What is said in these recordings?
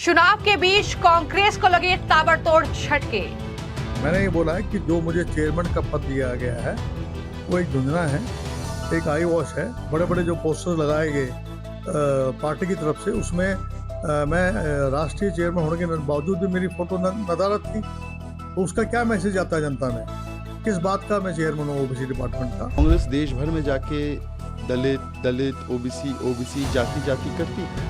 चुनाव के बीच कांग्रेस को लगे ताबड़तोड़ झटके। मैंने ये बोला है कि जो मुझे चेयरमैन का पद दिया गया है वो एक धुंधला है, एक आई वॉश है। बड़े बड़े जो पोस्टर्स लगाए गए पार्टी की तरफ से, उसमें मैं राष्ट्रीय चेयरमैन होने के बावजूद भी मेरी फोटो नदारत थी। तो उसका क्या मैसेज आता है जनता में? किस बात का मैं चेयरमैन हूँ ओबीसी डिपार्टमेंट का? कांग्रेस देश भर में जाके दलित ओबीसी जाति करती है,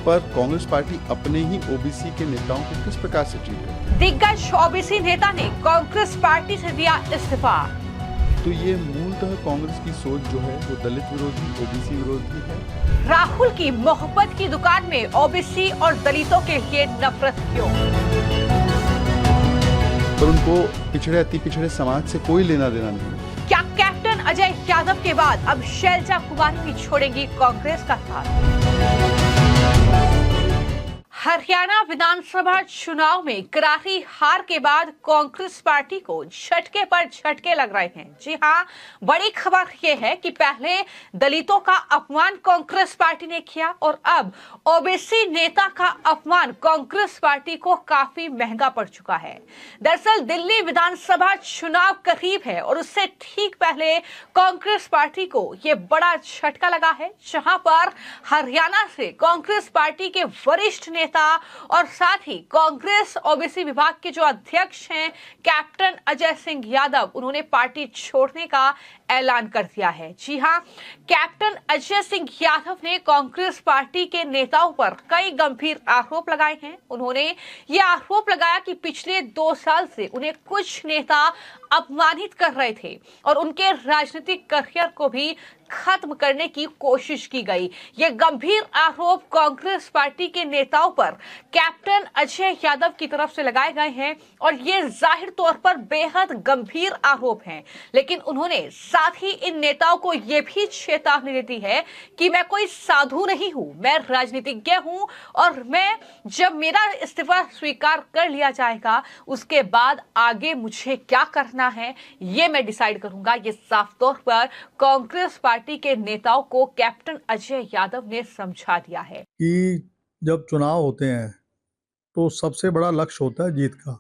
पर कांग्रेस पार्टी अपने ही ओबीसी के नेताओं को किस प्रकार से ट्रीट करती है? दिग्गज ओबीसी नेता ने कांग्रेस पार्टी से दिया इस्तीफा। तो ये मूलतः कांग्रेस की सोच जो है वो दलित विरोधी, ओबीसी विरोधी है। राहुल की मोहब्बत की दुकान में ओबीसी और दलितों के लिए नफरत क्यों? पर उनको पिछड़े अति पिछड़े समाज से कोई लेना देना नहीं। क्या कैप्टन अजय यादव के बाद अब शैलजा कुमारी भी छोड़ेंगी कांग्रेस का साथ? हरियाणा विधानसभा चुनाव में करारी हार के बाद कांग्रेस पार्टी को झटके पर झटके लग रहे हैं। जी हां, बड़ी खबर यह है कि पहले दलितों का अपमान कांग्रेस पार्टी ने किया और अब ओबीसी नेता का अपमान कांग्रेस पार्टी को काफी महंगा पड़ चुका है। दरअसल दिल्ली विधानसभा चुनाव करीब है और उससे ठीक पहले कांग्रेस पार्टी को यह बड़ा झटका लगा है, जहां पर हरियाणा से कांग्रेस पार्टी के वरिष्ठ नेता और साथ ही कांग्रेस ओबीसी विभाग के जो अध्यक्ष हैं कैप्टन अजय सिंह यादव, उन्होंने पार्टी छोड़ने का ऐलान कर दिया है। जी हां, कैप्टन अजय सिंह यादव ने कांग्रेस पार्टी के नेताओं पर कई गंभीर आरोप लगाए हैं। उन्होंने ये आरोप लगाया कि पिछले 2 साल से उन्हें कुछ नेता अपमानित कर रहे थे और उनके राजनीतिक करियर को भी खत्म करने की कोशिश की गई। ये गंभीर आरोप कांग्रेस पार्टी के नेताओं पर कैप्टन अजय यादव की तरफ से लगाए गए हैं और ये जाहिर तौर पर बेहद गंभीर आरोप हैं। लेकिन उन्होंने साथ ही इन नेताओं को ये भी चेतावनी दे दी है कि मैं कोई साधु नहीं हूं, मैं राजनीतिज्ञ हूं और मैं जब मेरा इस्तीफा स्वीकार कर लिया जाएगा उसके बाद आगे मुझे क्या करना है ये मैं डिसाइड करूंगा। ये साफ तौर पर कांग्रेस पार्टी के नेताओं को कैप्टन अजय यादव ने समझा दिया है कि जब चुनाव होते हैं तो सबसे बड़ा लक्ष्य होता है जीत का,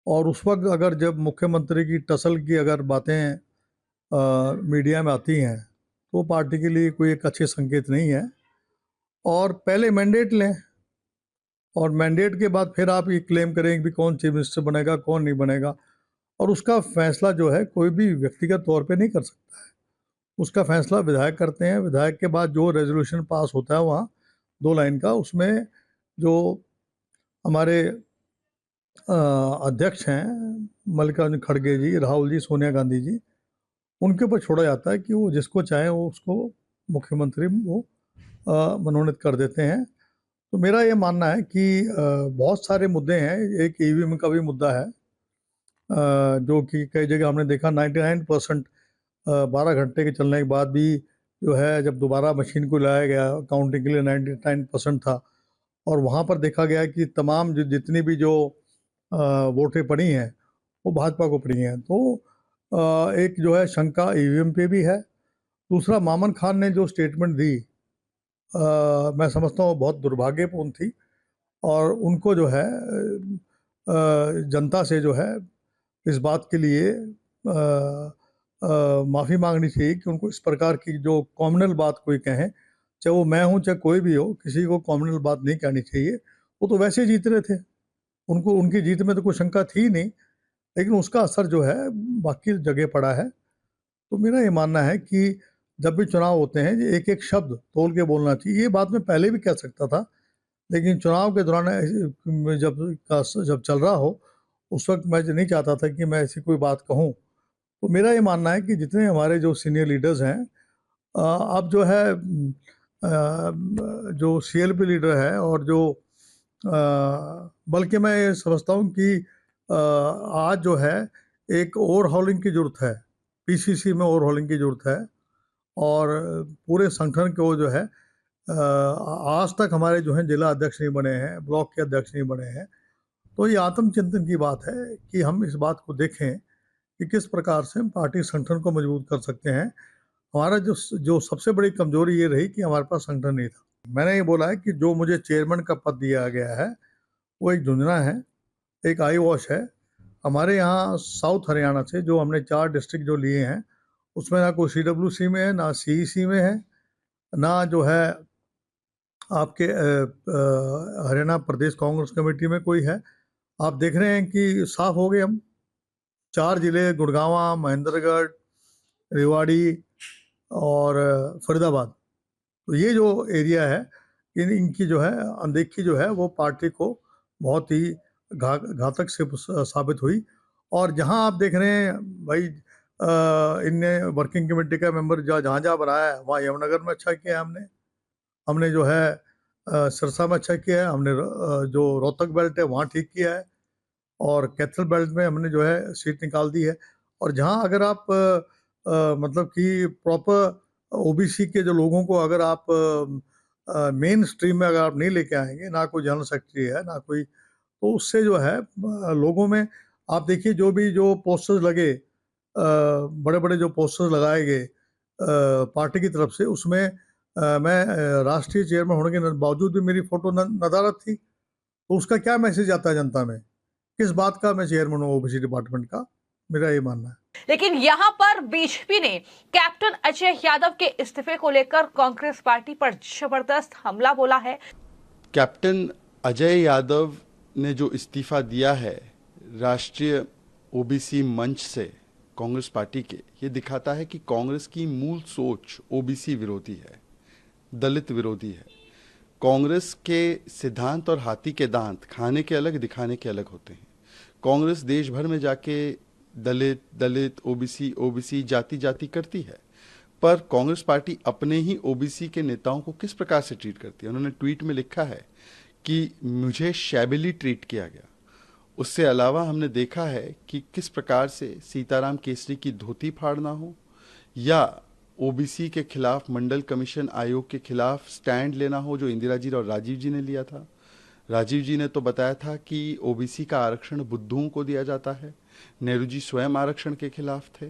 और उस वक्त अगर जब मुख्यमंत्री की टसल की अगर बातें मीडिया में आती हैं तो पार्टी के लिए कोई एक अच्छे संकेत नहीं है। और पहले मैंडेट लें और मैंडेट के बाद फिर आप ये क्लेम करें कि कौन चीफ मिनिस्टर बनेगा कौन नहीं बनेगा, और उसका फैसला जो है कोई भी व्यक्तिगत तौर पे नहीं कर सकता है। उसका फैसला विधायक करते हैं। विधायक के बाद जो रेजोल्यूशन पास होता है वहाँ 2 लाइन का, उसमें जो हमारे अध्यक्ष हैं मल्लिकार्जुन खड़गे जी, राहुल जी, सोनिया गांधी जी, उनके ऊपर छोड़ा जाता है कि वो जिसको चाहे वो उसको मुख्यमंत्री वो मनोनीत कर देते हैं। तो मेरा ये मानना है कि बहुत सारे मुद्दे हैं। एक ईवीएम का भी मुद्दा है, जो कि कई जगह हमने देखा 99% 12 घंटे के चलने के बाद भी जो है, जब दोबारा मशीन को लाया गया काउंटिंग के लिए 99% था, और वहाँ पर देखा गया कि तमाम जितनी भी जो वोटें पड़ी हैं वो भाजपा को पड़ी हैं। तो एक जो है शंका ईवीएम पे भी है। दूसरा, मामन खान ने जो स्टेटमेंट दी मैं समझता हूँ बहुत दुर्भाग्यपूर्ण थी, और उनको जो है जनता से जो है इस बात के लिए माफ़ी मांगनी चाहिए कि उनको इस प्रकार की जो कॉमनल बात कोई कहें, चाहे वो मैं हूँ चाहे कोई भी हो, किसी को कॉमनल बात नहीं कहनी चाहिए। वो तो वैसे जीत रहे थे, उनको उनकी जीत में तो कोई शंका थी नहीं, लेकिन उसका असर जो है बाकी जगह पड़ा है। तो मेरा ये मानना है कि जब भी चुनाव होते हैं एक एक शब्द तोल के बोलना चाहिए। ये बात मैं पहले भी कह सकता था, लेकिन चुनाव के दौरान जब चल रहा हो उस वक्त मैं नहीं चाहता था कि मैं ऐसी कोई बात कहूँ। तो मेरा ये मानना है कि जितने हमारे जो सीनियर लीडर्स हैं, अब जो है जो सीएलपी लीडर है और जो बल्कि मैं ये समझता हूँ कि आज जो है एक ओवरहॉलिंग की ज़रूरत है, पीसीसी में ओवरहॉलिंग की ज़रूरत है। और पूरे संगठन को जो है आज तक हमारे जो हैं जिला अध्यक्ष नहीं बने हैं, ब्लॉक के अध्यक्ष नहीं बने हैं। तो ये आत्मचिंतन की बात है कि हम इस बात को देखें कि किस प्रकार से हम पार्टी संगठन को मजबूत कर सकते हैं। हमारा जो सबसे बड़ी कमजोरी ये रही कि हमारे पास संगठन नहीं था। मैंने ये बोला है कि जो मुझे चेयरमैन का पद दिया गया है वो एक झुंझुना है, एक आई वॉश है। हमारे यहाँ साउथ हरियाणा से जो हमने 4 डिस्ट्रिक्ट जो लिए हैं उसमें ना कोई CWC में है, ना CEC में है, ना जो है आपके हरियाणा प्रदेश कांग्रेस कमेटी में कोई है। आप देख रहे हैं कि साफ हो गए हम। 4 जिले गुड़गांव, महेंद्रगढ़, रेवाड़ी और फरीदाबाद, तो ये जो एरिया है इनकी जो है अनदेखी जो है वो पार्टी को बहुत ही घातक साबित हुई। और जहां आप देख रहे हैं भाई इनने वर्किंग कमेटी का मेंबर जहाँ जहाँ बनाया है वहाँ यमुनानगर में अच्छा किया है हमने जो है सिरसा में अच्छा किया है, हमने जो रोहतक बेल्ट है वहाँ ठीक किया है, और कैथल बेल्ट में हमने जो है सीट निकाल दी है। और जहाँ अगर आप मतलब कि प्रॉपर ओबीसी के जो लोगों को अगर आप मेन स्ट्रीम में अगर आप नहीं लेके आएंगे, ना कोई जनरल सेक्रेटरी है ना कोई, तो उससे जो है लोगों में आप देखिए जो पोस्टर्स लगे, बड़े बड़े जो पोस्टर्स लगाए गए पार्टी की तरफ से, उसमें मैं राष्ट्रीय चेयरमैन होने के बावजूद भी मेरी फोटो नदारत थी। तो उसका क्या मैसेज आता है जनता में, किस बात का मैं चेयरमैन हूँ ओबीसी डिपार्टमेंट का, मेरा ये मानना है। लेकिन यहां पर बीजेपी ने कैप्टन अजय यादव के इस्तीफे को लेकर कांग्रेस पार्टी पर जबरदस्त हमला बोला है। कैप्टन अजय यादव ने जो इस्तीफा दिया है राष्ट्रीय ओबीसी मंच से कांग्रेस पार्टी के, ये दिखाता है कि कांग्रेस की मूल सोच ओबीसी विरोधी है, दलित विरोधी है। कांग्रेस के सिद्धांत और हाथी के दांत खाने के अलग दिखाने के अलग होते हैं। कांग्रेस देश भर में जाके दलित ओबीसी जाति करती है, पर कांग्रेस पार्टी अपने ही ओबीसी के नेताओं को किस प्रकार से ट्रीट करती है। उन्होंने ट्वीट में लिखा है कि मुझे शैबिली ट्रीट किया गया। उससे अलावा हमने देखा है कि किस प्रकार से सीताराम केसरी की धोती फाड़ना हो, या ओबीसी के खिलाफ मंडल कमीशन आयोग के खिलाफ स्टैंड लेना हो, जो इंदिरा जी और राजीव जी ने लिया था। राजीव जी ने तो बताया था कि ओबीसी का आरक्षण बुद्धुओं को दिया जाता है। नेहरू जी स्वयं आरक्षण के खिलाफ थे।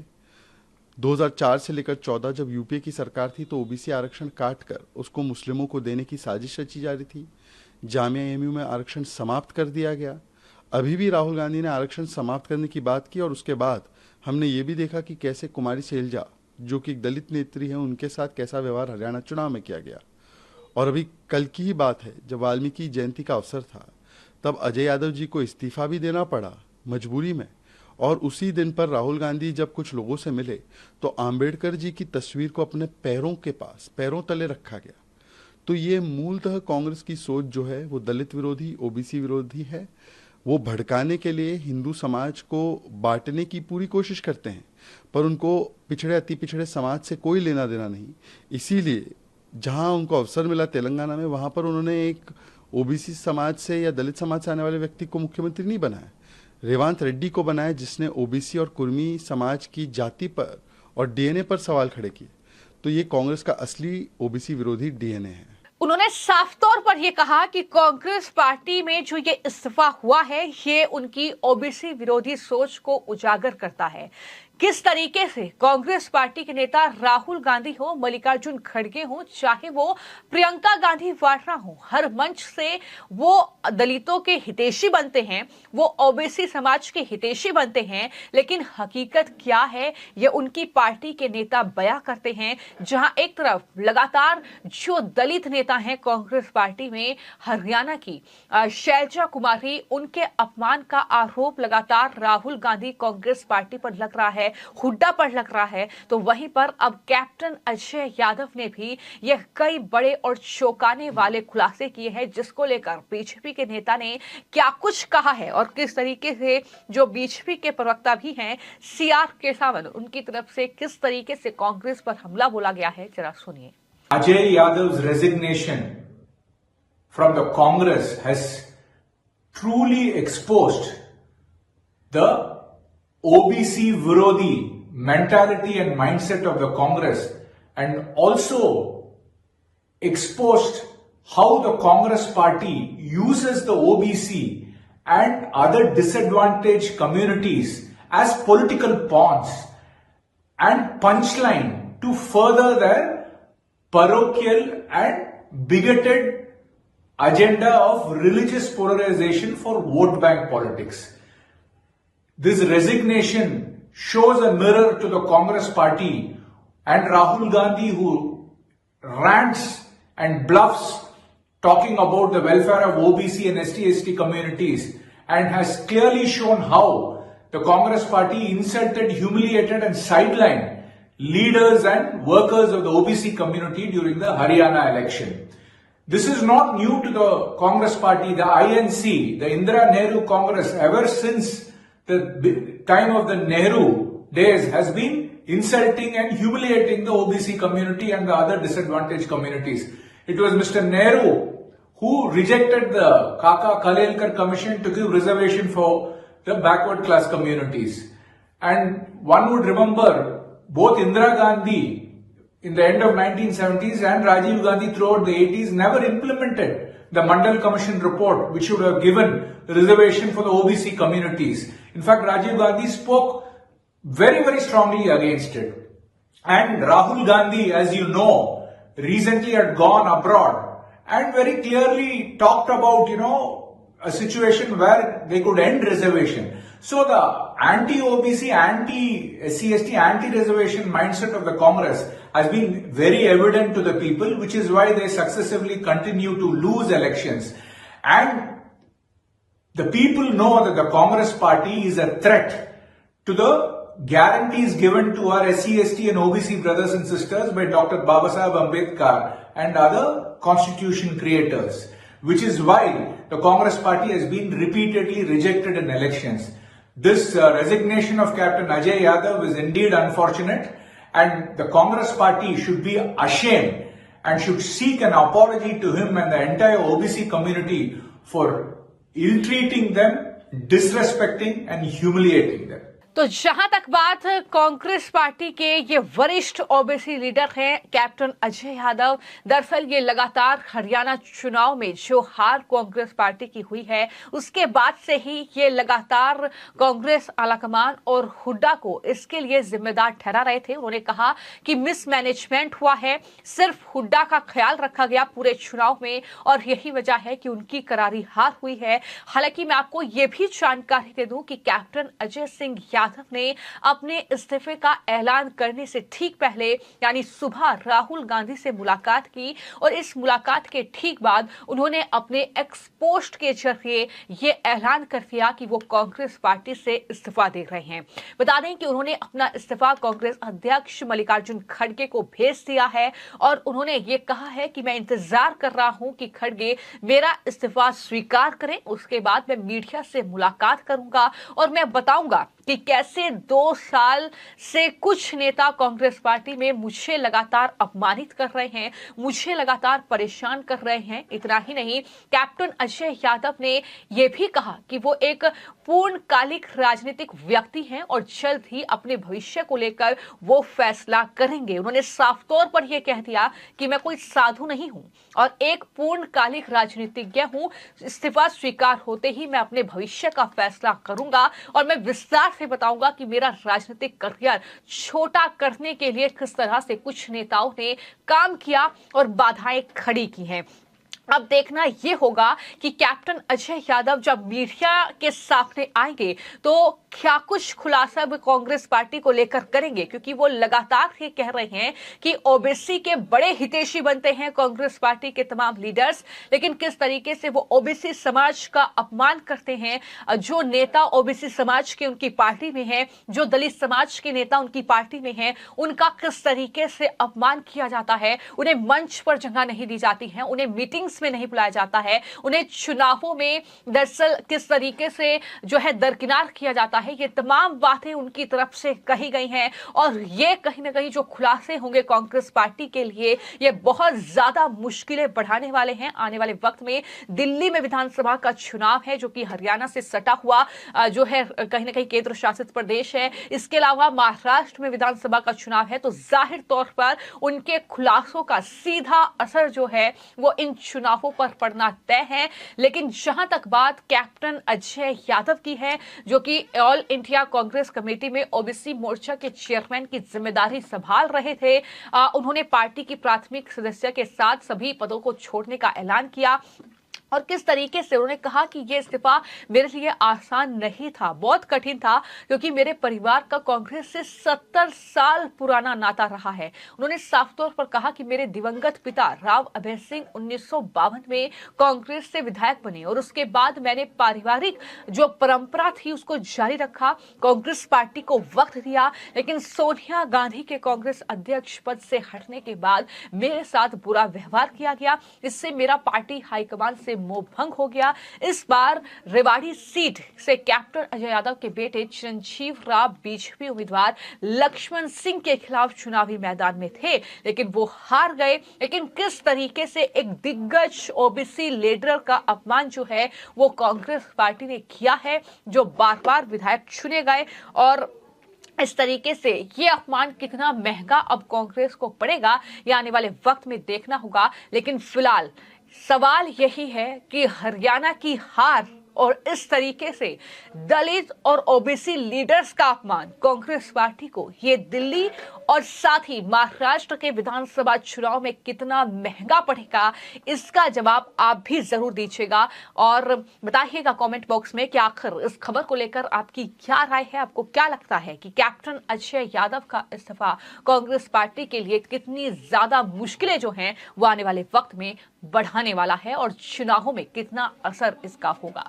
2004 से लेकर 14 जब यूपीए की सरकार थी तो ओबीसी आरक्षण काट कर उसको मुस्लिमों को देने की साजिश रची जा रही थी। जामिया एएमयू में आरक्षण समाप्त कर दिया गया। अभी भी राहुल गांधी ने आरक्षण समाप्त करने की बात की, और उसके बाद हमने ये भी देखा कि कैसे कुमारी शैलजा, जो कि एक दलित नेत्री है, उनके साथ कैसा व्यवहार हरियाणा चुनाव में किया गया। और अभी कल की ही बात है, जब वाल्मीकि जयंती का अवसर था तब अजय यादव जी को इस्तीफा भी देना पड़ा मजबूरी में। और उसी दिन पर राहुल गांधी जब कुछ लोगों से मिले तो आंबेडकर जी की तस्वीर को अपने पैरों तले रखा गया। तो ये मूलतः कांग्रेस की सोच जो है वो दलित विरोधी, ओबीसी विरोधी है। वो भड़काने के लिए हिंदू समाज को बांटने की पूरी कोशिश करते हैं, पर उनको पिछड़े अति पिछड़े समाज से कोई लेना देना नहीं। इसीलिए जहां उनको अवसर मिला तेलंगाना में, वहां पर उन्होंने एक ओबीसी समाज से या दलित समाज से आने वाले व्यक्ति को मुख्यमंत्री नहीं बनाया, रेवांत रेड्डी को बनाया, जिसने ओबीसी और कुर्मी समाज की जाति पर और डीएनए पर सवाल खड़े किए। तो ये कांग्रेस का असली ओबीसी विरोधी डीएनए है। उन्होंने साफ तौर पर यह कहा कि कांग्रेस पार्टी में जो ये इस्तीफा हुआ है ये उनकी ओबीसी विरोधी सोच को उजागर करता है। किस तरीके से कांग्रेस पार्टी के नेता राहुल गांधी हो, मल्लिकार्जुन खड़गे हो, चाहे वो प्रियंका गांधी वाड्रा हो, हर मंच से वो दलितों के हितैषी बनते हैं, वो ओबीसी समाज के हितैषी बनते हैं। लेकिन हकीकत क्या है ये उनकी पार्टी के नेता बयां करते हैं। जहां एक तरफ लगातार जो दलित नेता हैं कांग्रेस पार्टी में, हरियाणा की शैलजा कुमारी, उनके अपमान का आरोप लगातार राहुल गांधी कांग्रेस पार्टी पर लग रहा है, हुड्डा पर लग रहा है। तो वहीं पर अब कैप्टन अजय यादव ने भी यह कई बड़े और चौंकाने वाले खुलासे किए हैं, जिसको लेकर बीजेपी के नेता ने क्या कुछ कहा है और किस तरीके से जो बीजेपी के प्रवक्ता भी हैं CR केसावन, उनकी तरफ से किस तरीके से कांग्रेस पर हमला बोला गया है, जरा सुनिए। Ajay Yadav's resignation from the Congress has truly exposed the OBC Virodi mentality and mindset of the Congress, and also exposed how the Congress party uses the OBC and other disadvantaged communities as political pawns and punchline to further their parochial and bigoted agenda of religious polarization for vote bank politics. This resignation shows a mirror to the Congress party and Rahul Gandhi, who rants and bluffs talking about the welfare of OBC and ST communities, and has clearly shown how the Congress party insulted, humiliated and sidelined leaders and workers of the OBC community during the Haryana election. This is not new to the Congress party. The INC, the Indira Nehru Congress, ever since the time of the Nehru days, has been insulting and humiliating the OBC community and the other disadvantaged communities. It was Mr. Nehru who rejected the Kaka Kalelkar Commission to give reservation for the backward class communities. And one would remember both Indira Gandhi in the end of 1970s and Rajiv Gandhi throughout the 80s never implemented the Mandal Commission report, which would have given reservation for the OBC communities. In fact, Rajiv Gandhi spoke very, very strongly against it. And Rahul Gandhi, as you know, recently had gone abroad and very clearly talked about, a situation where they could end reservation. So the anti-OBC, anti-SC/ST, anti-reservation mindset of the Congress has been very evident to the people, which is why they successively continue to lose elections. And the people know that the Congress party is a threat to the guarantees given to our SC/ST and OBC brothers and sisters by Dr. Babasaheb Ambedkar and other constitution creators, which is why the Congress party has been repeatedly rejected in elections. This resignation of Captain Ajay Yadav is indeed unfortunate, and the Congress party should be ashamed and should seek an apology to him and the entire OBC community for ill-treating them, disrespecting and humiliating them. तो जहां तक बात Congress party के ये वरिष्ठ OBC leader हैं captain Ajay Yadav, दरअसल ये लगातार हरियाणा चुनाव में जो हार कांग्रेस पार्टी की हुई है उसके बाद से ही ये लगातार कांग्रेस आलाकमान और हुड्डा को इसके लिए जिम्मेदार ठहरा रहे थे। उन्होंने कहा कि मिसमैनेजमेंट हुआ है, सिर्फ हुड्डा का ख्याल रखा गया पूरे चुनाव में और यही वजह है कि उनकी करारी हार हुई है। हालांकि मैं आपको ये भी जानकारी दे दूं कि कैप्टन अजय सिंह यादव ने अपने इस्तीफे का ऐलान करने से ठीक पहले यानी सुबह राहुल गांधी से मुलाकात की और इस मुलाकात के ठीक बाद उन्होंने अपने एक्स पोस्ट के जरिए ये ऐलान कर दिया कि वो कांग्रेस पार्टी से इस्तीफा दे रहे हैं। बता दें कि उन्होंने अपना इस्तीफा कांग्रेस अध्यक्ष मल्लिकार्जुन खड़गे को भेज दिया है और उन्होंने ये कहा है कि मैं इंतजार कर रहा हूं कि खड़गे मेरा इस्तीफा स्वीकार करें, उसके बाद मैं मीडिया से मुलाकात करूंगा और मैं बताऊंगा कि कैसे 2 साल से कुछ नेता कांग्रेस पार्टी में मुझे लगातार अपमानित कर रहे हैं, मुझे लगातार परेशान कर रहे हैं। इतना ही नहीं, कैप्टन अजय यादव ने यह भी कहा कि वो एक पूर्णकालिक राजनीतिक व्यक्ति हैं और जल्द ही अपने भविष्य को लेकर वो फैसला करेंगे। उन्होंने साफ तौर पर यह कह दिया कि मैं कोई साधु नहीं हूं और एक पूर्णकालिक राजनीतिज्ञ हूं। इस्तीफा स्वीकार होते ही मैं अपने भविष्य का फैसला करूंगा और मैं विस्तार से बताऊंगा कि मेरा राजनीतिक करियर छोटा करने के लिए किस तरह से कुछ नेताओं ने काम किया और बाधाएं खड़ी की हैं। अब देखना यह होगा कि कैप्टन अजय यादव जब मीडिया के सामने आएंगे तो क्या कुछ खुलासा कांग्रेस पार्टी को लेकर करेंगे, क्योंकि वो लगातार ये कह रहे हैं कि ओबीसी के बड़े हितैषी बनते हैं कांग्रेस पार्टी के तमाम लीडर्स, लेकिन किस तरीके से वो ओबीसी समाज का अपमान करते हैं। जो नेता ओबीसी समाज के उनकी पार्टी में है, जो दलित समाज के नेता उनकी पार्टी में है, उनका किस तरीके से अपमान किया जाता है। उन्हें मंच पर जगह नहीं दी जाती है, उन्हें मीटिंग्स में नहीं बुलाया जाता है, उन्हें चुनावों में दरअसल किस तरीके से जो है दरकिनार किया जाता है। ये तमाम बातें उनकी तरफ से कही गई हैं और ये कहीं ना कहीं जो खुलासे होंगे कांग्रेस पार्टी के लिए ये बहुत ज्यादा मुश्किलें बढ़ाने वाले हैं। आने वाले वक्त में दिल्ली में विधानसभा का चुनाव है जो कि हरियाणा से सटा हुआ जो है कहीं ना कहीं केंद्र शासित प्रदेश है। इसके अलावा महाराष्ट्र में विधानसभा का चुनाव है, तो जाहिर तौर पर उनके खुलासों का सीधा असर जो है वो इन चुनावों पर पड़ना तय है। लेकिन जहां तक बात कैप्टन अजय यादव की है, जो कि ऑल इंडिया कांग्रेस कमेटी में ओबीसी मोर्चा के चेयरमैन की जिम्मेदारी संभाल रहे थे, उन्होंने पार्टी की प्राथमिक सदस्य के साथ सभी पदों को छोड़ने का ऐलान किया। और किस तरीके से उन्होंने कहा कि यह इस्तीफा मेरे लिए आसान नहीं था, बहुत कठिन था, क्योंकि मेरे परिवार का कांग्रेस से 70 साल पुराना नाता रहा है। उन्होंने साफ तौर पर कहा कि मेरे दिवंगत पिता राव अभय सिंह 1952 में कांग्रेस से विधायक बने और उसके बाद मैंने पारिवारिक जो परंपरा थी उसको जारी रखा, कांग्रेस पार्टी को वक्त दिया। लेकिन सोनिया गांधी के कांग्रेस अध्यक्ष पद से हटने के बाद मेरे साथ बुरा व्यवहार किया गया, इससे मेरा पार्टी हाईकमान से मोह भंग हो गया। इस बार रेवाड़ी सीट से कैप्टन अजय यादव के बेटे चिरंजीव राव बीजेपी उम्मीदवार लक्ष्मण सिंह के खिलाफ चुनावी मैदान में थे, लेकिन वो हार गए। लेकिन किस तरीके से एक दिग्गज ओबीसी लीडर का अपमान जो है वो कांग्रेस पार्टी ने किया है, जो बार बार विधायक चुने गए, और इस तरीके से ये अपमान कितना महंगा अब कांग्रेस को पड़ेगा, ये आने वाले वक्त में देखना होगा। लेकिन फिलहाल सवाल यही है कि हरियाणा की हार और इस तरीके से दलित और ओबीसी लीडर्स का अपमान कांग्रेस पार्टी को ये दिल्ली और साथ ही महाराष्ट्र के विधानसभा चुनाव में कितना महंगा पड़ेगा, इसका जवाब आप भी जरूर दीजिएगा और बताइएगा कमेंट बॉक्स में कि आखिर इस खबर को लेकर आपकी क्या राय है। आपको क्या लगता है कि कैप्टन अजय यादव का इस्तीफा कांग्रेस पार्टी के लिए कितनी ज्यादा मुश्किलें जो हैं वो आने वाले वक्त में बढ़ाने वाला है और चुनावों में कितना असर इसका होगा।